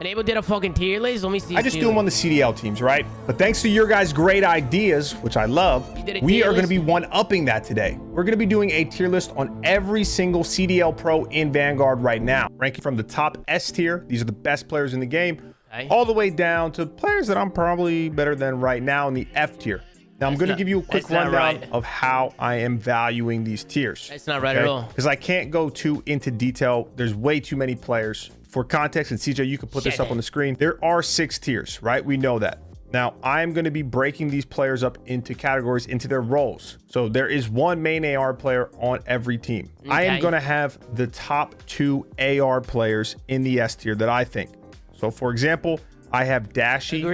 Enable did a fucking tier list. Let me see. I just do them on the CDL teams, right? But thanks to your guys' great ideas, which I love, we are going to be one-upping that today. We're going to be doing a tier list on every single CDL pro in Vanguard right now, ranking from the top S tier. These are the best players in the game, all the way down to players that I'm probably better than right now in the F tier. Now, I'm going to give you a quick rundown of how I am valuing these tiers. That's not right at all. Because I can't go too into detail. There's way too many players. For context, and CJ, you can put this up on the screen. There are 6 tiers, right? We know that. Now, I'm going to be breaking these players up into categories, into their roles. So there is one main AR player on every team. Okay. I am going to have the top 2 AR players in the S tier that I think. So, for example, I have Dashy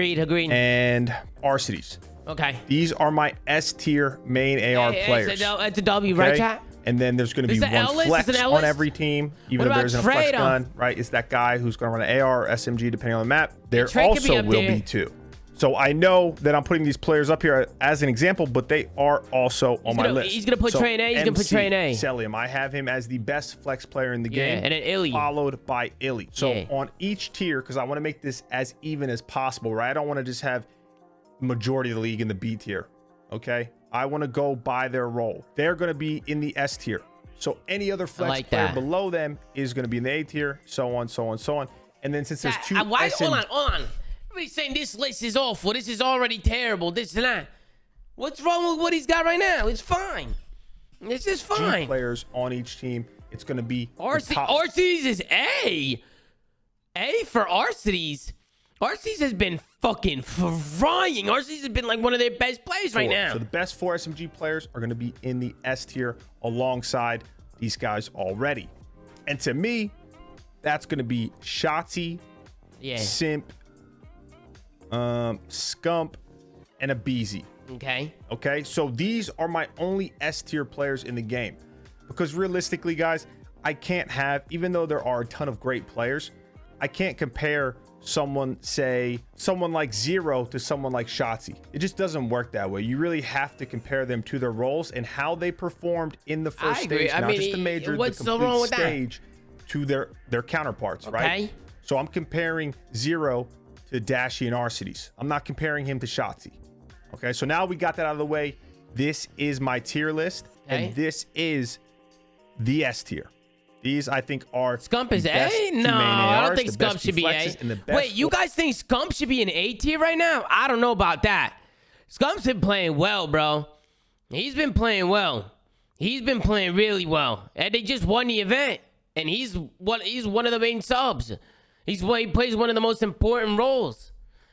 and Arcides. Okay. These are my S tier main AR players. It's a W, right, chat? And then there's going to be one flex on every team, even though there isn't a flex gun, right? It's that guy who's going to run an AR or SMG, depending on the map. There also will be 2. So I know that I'm putting these players up here as an example, but they are also on my list. He's going to put Train A. He's going to put Train A. Celium, I have him as the best flex player in the game. And then Illy. Followed by Illy. So on each tier, because I want to make this as even as possible, right? I don't want to just have majority of the league in the B tier, okay? I want to go by their role. They're going to be in the S tier. So any other flex player below them is going to be in the A tier, so on, so on, so on. And then since there's 2 hold on. Everybody's saying this list is awful. This is already terrible. This and that. What's wrong with what he's got right now? It's fine. This is fine. 2 players on each team. It's going to be Arcides is A. A for Arcides. Arcides has been fucking frying. Arcides has been like one of their best plays right now. So the best 4 SMG players are going to be in the S tier alongside these guys already. And to me, that's going to be Shotzi, Simp, Scump, and Abizi. Okay. So these are my only S tier players in the game. Because realistically, guys, I can't have, even though there are a ton of great players, I can't compare someone like Zero to someone like Shotzi. It just doesn't work that way. You really have to compare them to their roles and how they performed in the first stage, not just the major, the complete stage, to their counterparts, right? So I'm comparing Zero to Dashy and Arcides. I'm not comparing him to Shotzi. Okay, so now we got that out of the way. This is my tier list, and this is the S tier. These, I think, are Scump is A? No, I don't think Scump should be A. Wait, you guys think Scump should be an A tier right now? I don't know about that. Scump's been playing well, bro. He's been playing well. He's been playing really well. And they just won the event. And he's one of the main subs. He plays one of the most important roles.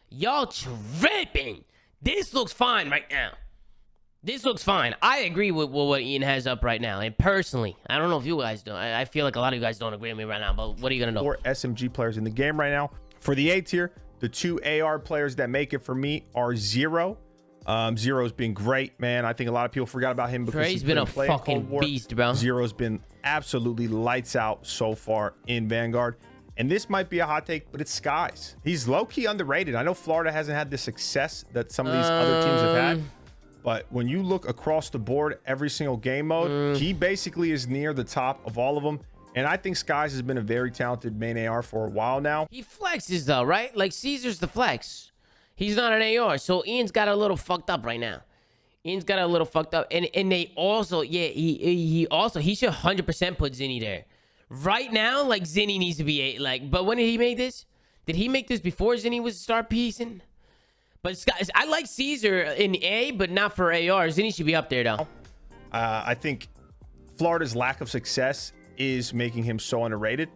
Y'all tripping. This looks fine right now. This looks fine. I agree with what Ian has up right now. And personally, I don't know if you guys do. I feel like a lot of you guys don't agree with me right now, but what are you going to know? 4 SMG players in the game right now. For the A tier, the 2 AR players that make it for me are Zero. Zero's been great, man. I think a lot of people forgot about him because he's been a fucking beast, bro. Zero's been absolutely lights out so far in Vanguard. And this might be a hot take, but it's Skies. He's low-key underrated. I know Florida hasn't had the success that some of these other teams have had. But when you look across the board, every single game mode, he basically is near the top of all of them. And I think Skies has been a very talented main AR for a while now. He flexes though, right? Like Caesar's the flex. He's not an AR. So Ian's got a little fucked up right now. Ian's got a little fucked up. And they also, he should 100% put Zinni there. Right now, like Zinni needs to be but when did he make this? Did he make this before Zinni was start piecing? But I like Caesar in A, but not for AR. Zinni should be up there, though. I think Florida's lack of success is making him so underrated.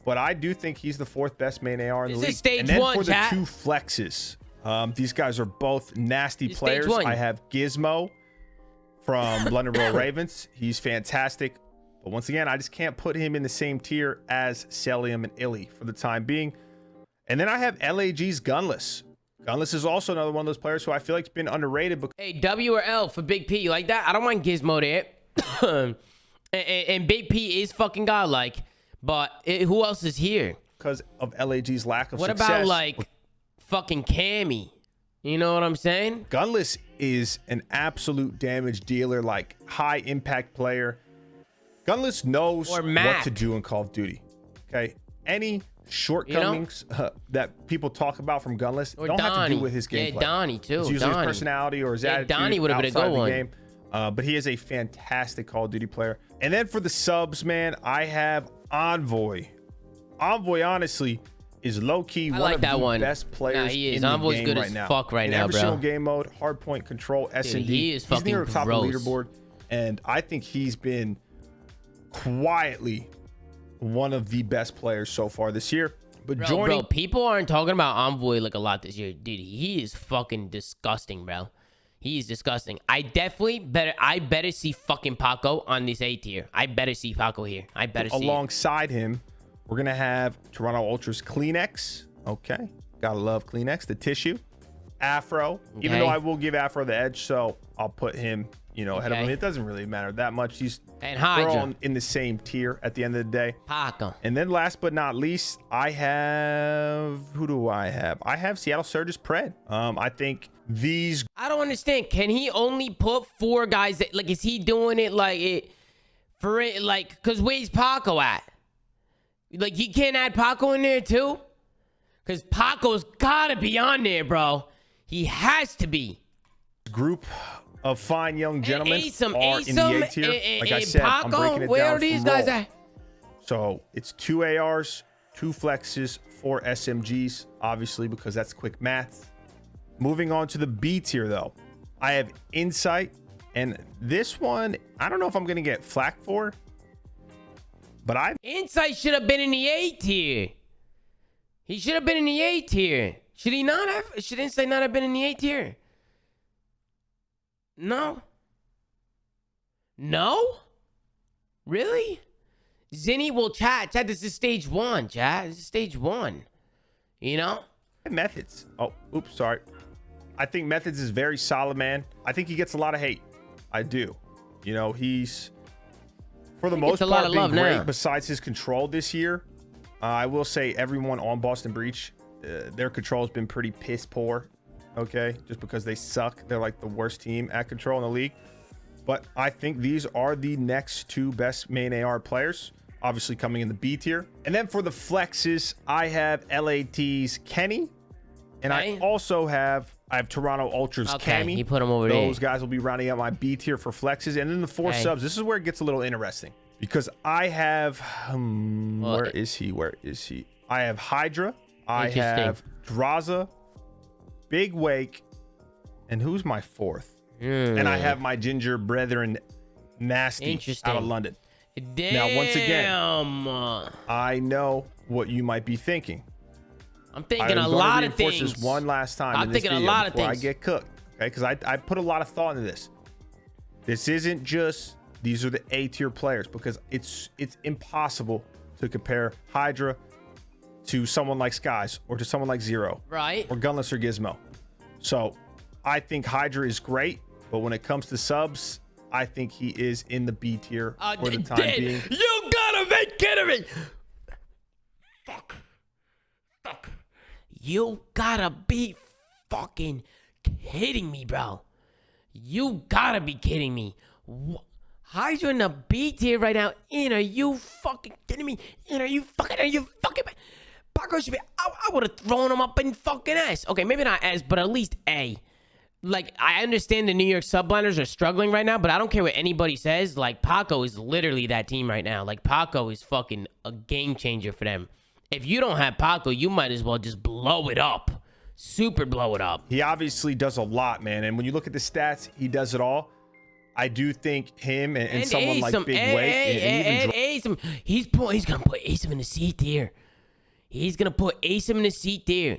But I do think he's the 4th best main AR in the league. This is stage and then 1, for the 2 flexes, these guys are both nasty players. I have Gizmo from London Royal Ravens. He's fantastic. But once again, I just can't put him in the same tier as Celium and Illy for the time being. And then I have LAG's Gunless. Gunless is also another one of those players who I feel like has been underrated. Hey, W or L for Big P. You like that? I don't mind Gizmo there. and Big P is fucking godlike. But who else is here? Because of LAG's lack of success. What about, like, fucking Cammy? You know what I'm saying? Gunless is an absolute damage dealer, like, high impact player. Gunless knows what to do in Call of Duty. Okay? Any shortcomings that people talk about from Gunless don't have to do with his gameplay. Yeah, Donnie too. It's usually his personality or his attitude. Donnie would have been a good one. Game. But he is a fantastic Call of Duty player. And then for the subs, man, I have Envoy. Envoy, honestly, is low-key one of the best players in the Envoy's game good right as now. fuck right now, every bro. single game mode, hardpoint control, S&D. He is fucking gross. He's near the top of the leaderboard. And I think he's been quietly one of the best players so far this year. But bro, people aren't talking about Envoy like a lot this year. Dude, he is fucking disgusting, bro. He is disgusting. I better see fucking Paco on this A tier. I better see Paco here. I better see alongside him, we're going to have Toronto Ultra's Kleenex. Okay. Gotta love Kleenex. The tissue. Afro. Okay. Even though I will give Afro the edge, so I'll put him, ahead of him. It doesn't really matter that much. And Hydra. We're all in the same tier at the end of the day. Paco. And then last but not least, I have... Who do I have? I have Seattle Surge's Pred. I think these... I don't understand. Can he only put 4 guys that... Like, is he doing it like it... For it, like... Because where's Paco at? Like, he can't add Paco in there too? Because Paco's gotta be on there, bro. He has to be. Group of fine young gentlemen are in the A tier. Like I said, Paco, I'm breaking it where down are these guys at? So it's 2 ARs, 2 flexes, 4 SMGs, obviously, because that's quick math. Moving on to the B tier, though. I have Insight, and this one, I don't know if I'm going to get flack for, but Insight should have been in the A tier. He should have been in the A tier. Should he not have? Should Insight not have been in the A tier? No. No? Really? Zinni will chat. Chat, this is stage 1, chat. This is stage 1. Methods. Oh, oops, sorry. I think Methods is very solid, man. I think he gets a lot of hate. I do. He's, for the most part, been great besides his control this year. I will say everyone on Boston Breach, their control has been pretty piss poor. Okay, just because they suck. They're like the worst team at control in the league. But I think these are the next 2 best main AR players, obviously coming in the B tier. And then for the flexes, I have LAT's Kenny, and I also have Toronto Ultra's Cammy. He put him over there. Those guys will be rounding out my B tier for flexes. And then the 4 subs. This is where it gets a little interesting because I have where is he? I have Hydra. I have Draza. Big Wake, and who's my 4th? And I have my ginger brethren, Nasty, out of London. Damn. Now, once again, I know what you might be thinking. I'm thinking a lot of things. This one last time. I'm thinking a lot of things. I get cooked, okay? Because I put a lot of thought into this. This isn't just these are the A tier players because it's impossible to compare Hydra to someone like Skies or to someone like Zero, right? Or Gunless or Gizmo. So I think Hydra is great, but when it comes to subs, I think he is in the B tier for the time being. You gotta be kidding me! Fuck. You gotta be fucking kidding me, bro. You gotta be kidding me. Hydra in the B tier right now. Are you fucking kidding me? Are you fucking Paco should be. I would have thrown him up in fucking S. Okay, maybe not S, but at least A. Like, I understand the New York subliners are struggling right now, but I don't care what anybody says. Like, Paco is literally that team right now. Like, Paco is fucking a game changer for them. If you don't have Paco, you might as well just blow it up. Super blow it up. He obviously does a lot, man. And when you look at the stats, he does it all. I do think him and someone like Big Wake. He's going to put Asim in the C tier. He's going to put Asim in the C tier.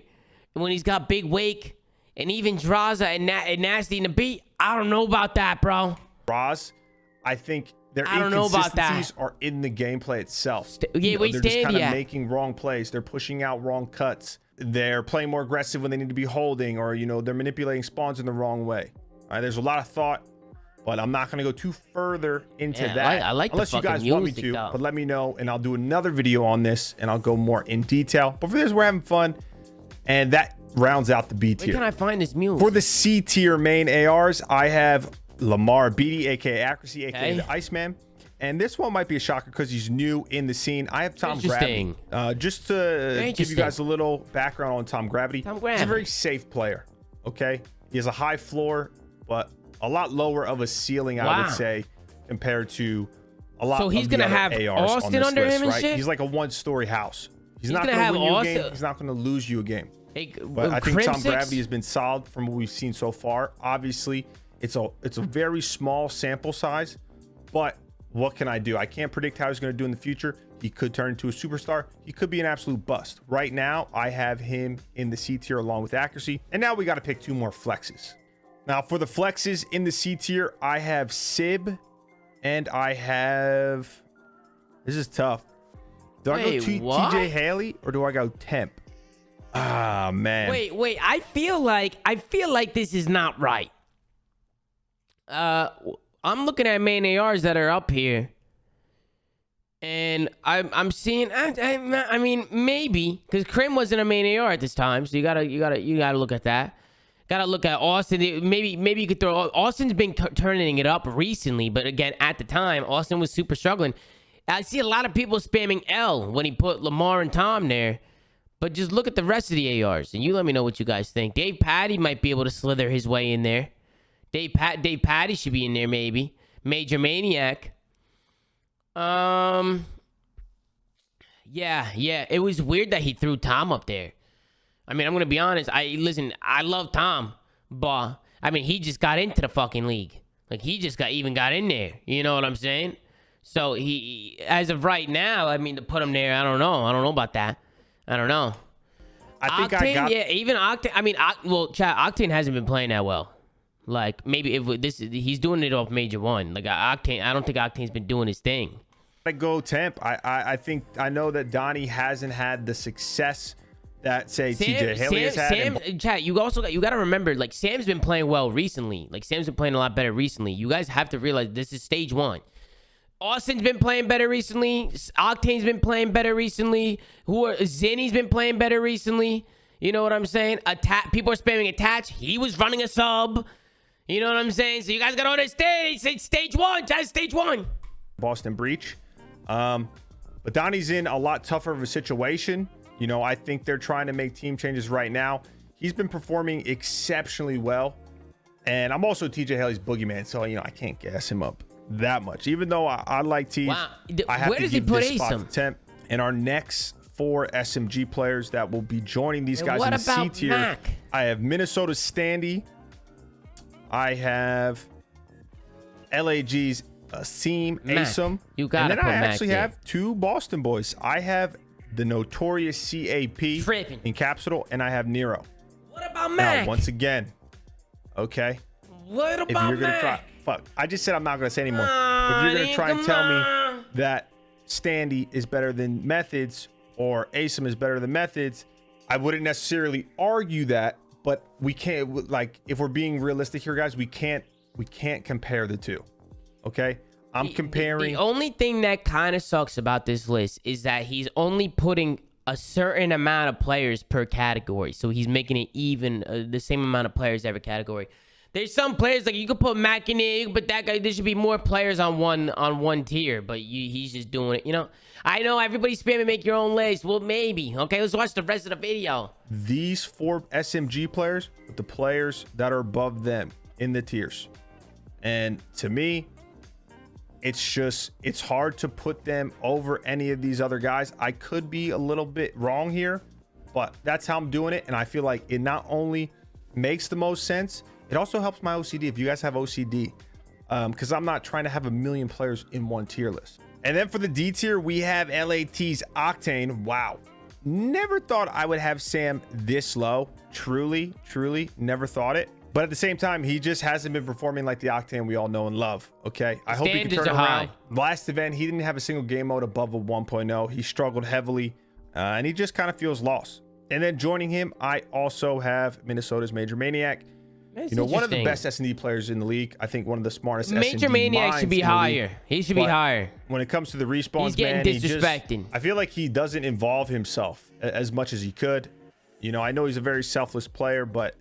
And when he's got Big Wake and even Draza and Nasty in the B, I don't know about that, bro. Raz, I think their inconsistencies are in the gameplay itself. They're just kind of making wrong plays. They're pushing out wrong cuts. They're playing more aggressive when they need to be holding, or, they're manipulating spawns in the wrong way. All right, there's a lot of thought, but I'm not going to go too further into that. I like unless you guys want me to, but let me know, and I'll do another video on this, and I'll go more in detail. But for this, we're having fun, and that rounds out the B tier. Where can I find this music? For the C tier main ARs, I have Lamar Beatty, aka Accuracy, aka the Iceman. and this one might be a shocker because he's new in the scene. I have Tom Gravity. Just to give you guys a little background on Tom Gravity. He's a very safe player, okay? He has a high floor, but a lot lower of a ceiling, I would say, compared to a lot of the other ARs Austin under him and shit? He's like a one-story house. He's not going to win you a game. He's not going to lose you a game. But I think Tom Gravity has been solid from what we've seen so far. Obviously, it's a very small sample size, but what can I do? I can't predict how he's going to do in the future. He could turn into a superstar. He could be an absolute bust. Right now, I have him in the C tier along with accuracy. And now we got to pick 2 more flexes. Now, for the flexes in the C tier, I have Sib and I have... This is tough. Do I go TJ Haley or do I go Temp? Ah, man. Wait. I feel like this is not right. I'm looking at main ARs that are up here, and I'm seeing. I mean, maybe because Krim wasn't a main AR at this time, so you gotta look at that. Gotta look at Austin. Maybe you could throw. Austin's been turning it up recently, but again, at the time, Austin was super struggling. I see a lot of people spamming L when he put Lamar and Tom there. But just look at the rest of the ARs, and you let me know what you guys think. Dave Patty might be able to slither his way in there. Dave Patty should be in there, maybe. Major Maniac. Yeah. It was weird that he threw Tom up there. I mean, I'm going to be honest. I love Tom, but, I mean, he just got into the fucking league. Like, he just got in there. You know what I'm saying? So, he, as of right now, I mean, to put him there, I don't know. I don't know about that. I don't know. I think Octane, even Octane. I mean, Chad, Octane hasn't been playing that well. Like, maybe he's doing it off Major 1. Like, Octane, I don't think Octane's been doing his thing. I go Temp. I know that Donnie hasn't had the success that, say, TJ Haley has had. Chad, you got to remember, like, Sam's been playing well recently. Like, Sam's been playing a lot better recently. You guys have to realize this is stage 1. Austin's been playing better recently. Octane's been playing better recently. Zinni's been playing better recently. You know what I'm saying? People are spamming attach. He was running a sub. You know what I'm saying? So you guys got to understand. It's stage 1. That's stage 1. Boston Breach. But Donnie's in a lot tougher of a situation. You know, I think they're trying to make team changes right now. He's been performing exceptionally well. And I'm also TJ Haley's boogeyman. So, you know, I can't gas him up that much, even though I like T. Wow. I have Where to does give he put this spot Asim? to Temp. And our next 4 SMG players that will be joining these guys in the C tier. Mac? I have Minnesota Standy. I have LAG's Asim Asim. You got and then I actually have 2 Boston boys. I have the notorious CAP in Capsule, and I have Nero. What about Mac? Now, once again, okay. What about if you're gonna Mac? Fuck, I just said I'm not gonna say anymore. If you're gonna try and tell me that Standy is better than Methods or Asim is better than Methods, I wouldn't necessarily argue that, but we can't, like, if we're being realistic here, guys, we can't compare the two. Okay, I'm comparing. The only thing that kind of sucks about this list is that he's only putting a certain amount of players per category, so he's making it even the same amount of players every category. There's some players, like, you could put Mac in there, you could put that guy. There should be more players on one tier, but he's just doing it. You know, I know everybody's spamming make your own list. Well, maybe. Okay, let's watch the rest of the video. These 4 SMG players with the players that are above them in the tiers. And to me, it's hard to put them over any of these other guys. I could be a little bit wrong here, but that's how I'm doing it. And I feel like it not only makes the most sense, it also helps my OCD if you guys have OCD, because I'm not trying to have a million players in one tier list. And then for the D tier, we have LAT's Octane. Wow. Never thought I would have Sam this low. Truly never thought it. But at the same time, he just hasn't been performing like the Octane we all know and love. Okay, I hope he can turn around. Last event, he didn't have a single game mode above a 1.0. He struggled heavily, and he just kind of feels lost. And then joining him, I also have Minnesota's Major Maniac. That's one of the best S&D players in the league. I think one of the smartest Major Maniac should be higher. He should be higher. When it comes to the respawns, he's getting disrespected. I feel like he doesn't involve himself as much as he could. You know, I know he's a very selfless player, but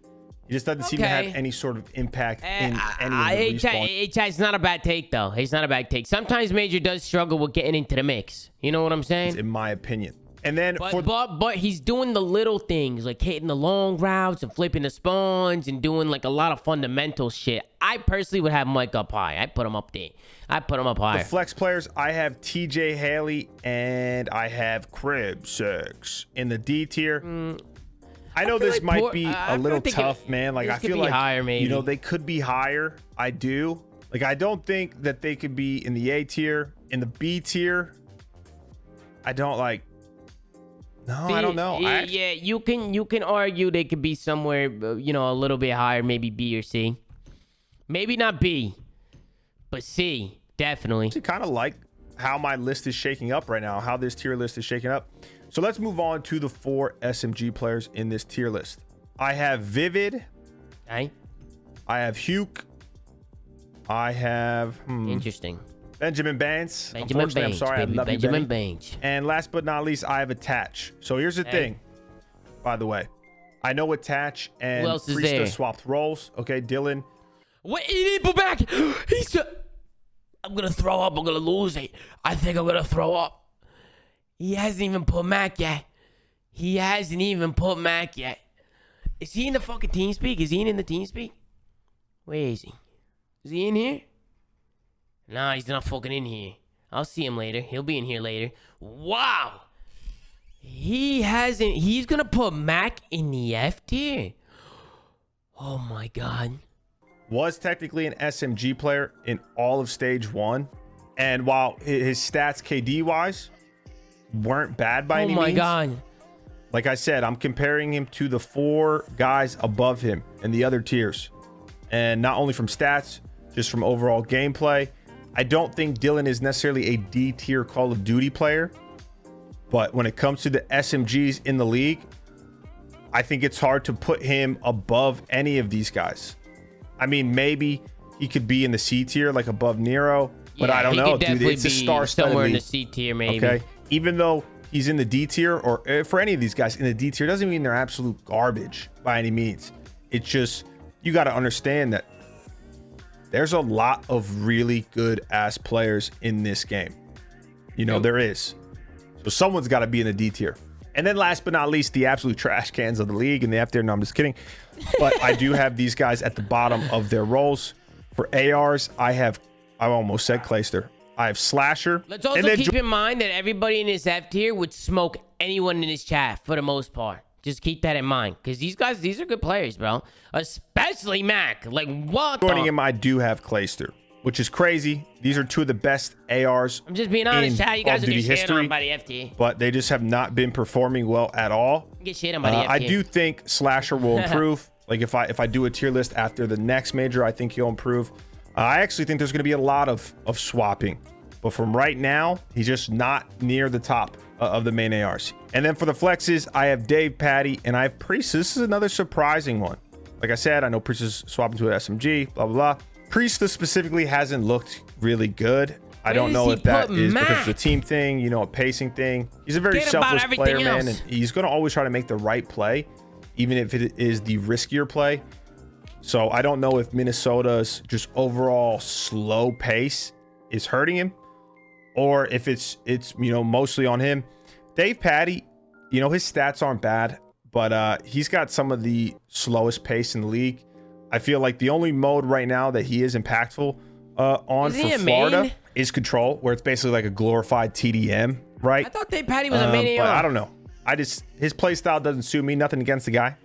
He just doesn't seem to have any sort of impact in any of the respawn. It's not a bad take, though. It's not a bad take. Sometimes Major does struggle with getting into the mix. You know what I'm saying? In my opinion. And then but he's doing the little things, like hitting the long routes and flipping the spawns and doing like a lot of fundamental shit. I personally would have Mike up high. I put him up there. I put him up higher. The flex players, I have TJ Haley and I have Crib6 in the D tier. I know this might be a little tough, man. Like, I feel like higher, maybe. You know, they could be higher. I do. Like, I don't think that they could be in the A tier. In the B tier, I don't like. No, I don't know. Yeah, you can argue they could be somewhere, you know, a little bit higher, maybe B or C. Maybe not B, but C, definitely. I kind of like how my list is shaking up right now, how this tier list is shaking up. So let's move on to the 4 SMG players in this tier list. I have Vivid. Okay. I have Huke. I have interesting. Benjamin Baines. Benjamin Baines. I'm sorry, baby. I love Benjamin you, Baines. And last but not least, I have Attach. So here's the thing, by the way. I know Attach and Priesta swapped roles. Okay, Dylan. What? He didn't put back. He's. I'm gonna throw up. I'm gonna lose it. I think I'm gonna throw up. He hasn't even put Mac yet. He hasn't even put Mac yet. Is he in the fucking TeamSpeak? Is he in the TeamSpeak? Where is he? Is he in here? Nah, he's not fucking in here. I'll see him later. He'll be in here later. Wow. He hasn't. He's gonna put Mac in the F tier. Oh my god. Was technically an SMG player in all of stage 1. And while his stats KD wise weren't bad by any means. Oh my god. Like I said, I'm comparing him to the 4 guys above him in the other tiers. And not only from stats, just from overall gameplay. I don't think Dylan is necessarily a D tier Call of Duty player. But when it comes to the SMGs in the league, I think it's hard to put him above any of these guys. I mean, maybe he could be in the C tier, like above Nero, but I don't know, dude. It's a star-studded somewhere league. In the C tier, maybe. Okay, even though he's in the D tier, or for any of these guys in the D tier, doesn't mean they're absolute garbage by any means. It's just you got to understand that there's a lot of really good ass players in this game. You know, there is. So someone's got to be in the D tier. And then last but not least, the absolute trash cans of the league in the F tier. No, I'm just kidding. But I do have these guys at the bottom of their roles. For ARs, I almost said Clayster. I have Slasher. Let's also keep in mind that everybody in this F tier would smoke anyone in this chat for the most part. Just keep that in mind. Because these are good players, bro. Especially Mac. Like, what? Joining him, I do have Clayster, which is crazy. These are 2 of the best ARs. I'm just being honest, chat. You guys are getting shit on by the F tier. But they just have not been performing well at all. Get shit on by the F tier. I do think Slasher will improve. Like, if I do a tier list after the next major, I think he'll improve. I actually think there's going to be a lot of swapping. But from right now, he's just not near the top of the main ARs. And then for the flexes, I have Dave Patty and I have Priest. This is another surprising one. Like I said, I know Priest is swapping to an SMG, blah, blah, blah. Priest specifically hasn't looked really good. I don't know if that is because of the team thing, you know, a pacing thing. He's a very selfless player, man, and he's going to always try to make the right play, even if it is the riskier play. So I don't know if Minnesota's just overall slow pace is hurting him, or if it's you know, mostly on him. Dave Patty, you know, his stats aren't bad, but he's got some of the slowest pace in the league. I feel like the only mode right now that he is impactful on for Florida is Control, where it's basically like a glorified TDM, right? I thought Dave Patty was a main AR. But I don't know. His play style doesn't suit me. Nothing against the guy.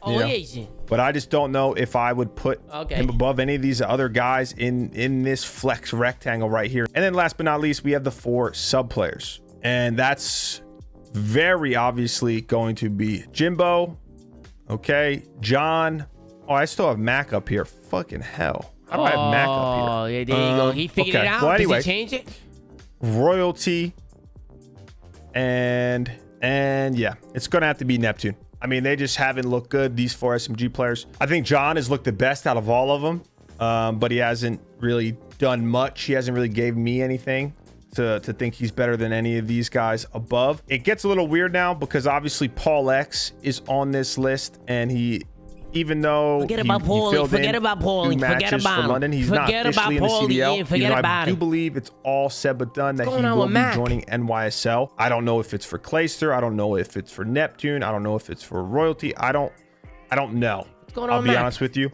Oh, Asian. But I just don't know if I would put him above any of these other guys in this flex rectangle right here. And then last but not least, we have the 4 sub players. And that's very obviously going to be Jimbo. Okay. John. Oh, I still have Mac up here. Fucking hell. How do I have Mac up here? Oh, yeah, there you go. He figured it out. Well, anyway, does he change it? Royalty. And yeah, it's going to have to be Neptune. I mean, they just haven't looked good, these 4 SMG players. I think John has looked the best out of all of them, but he hasn't really done much. He hasn't really gave me anything to think he's better than any of these guys above. It gets a little weird now because obviously Paul X is on this list, and he even though forget about Paulie, forget about Paulie, forget about him. London, he's forget not officially about in the CDL. Paulie, forget about I do believe it's all said but done that he on will be Mac? joining NYSL. I don't know if it's for Clayster. I don't know if it's for Neptune. I don't know if it's for Royalty. I don't know. What's going on, I'll be Mac? honest with you.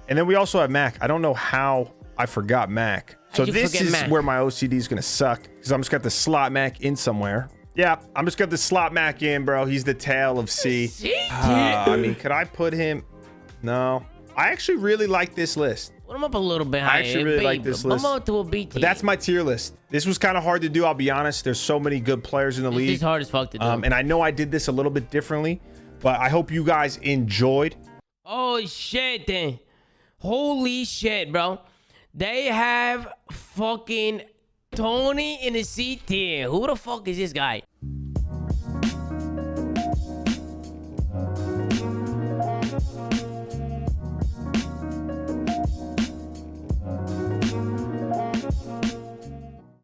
And then we also have Mac. I don't know how I forgot Mac. So this is Mac? where my OCD is gonna suck, because I'm just got the slot Mac in somewhere. Yeah, I'm just got the slot Mac in, bro. He's the tail of C. I mean, could I put him? No. I actually really like this list. Put him up a little bit higher. I actually really like this list. To a BT. But that's my tier list. This was kind of hard to do, I'll be honest. There's so many good players in the league. It's hard as fuck to do. And I know I did this a little bit differently, but I hope you guys enjoyed. Oh, shit, then. Holy shit, bro. They have fucking Tony in the C tier. Who the fuck is this guy?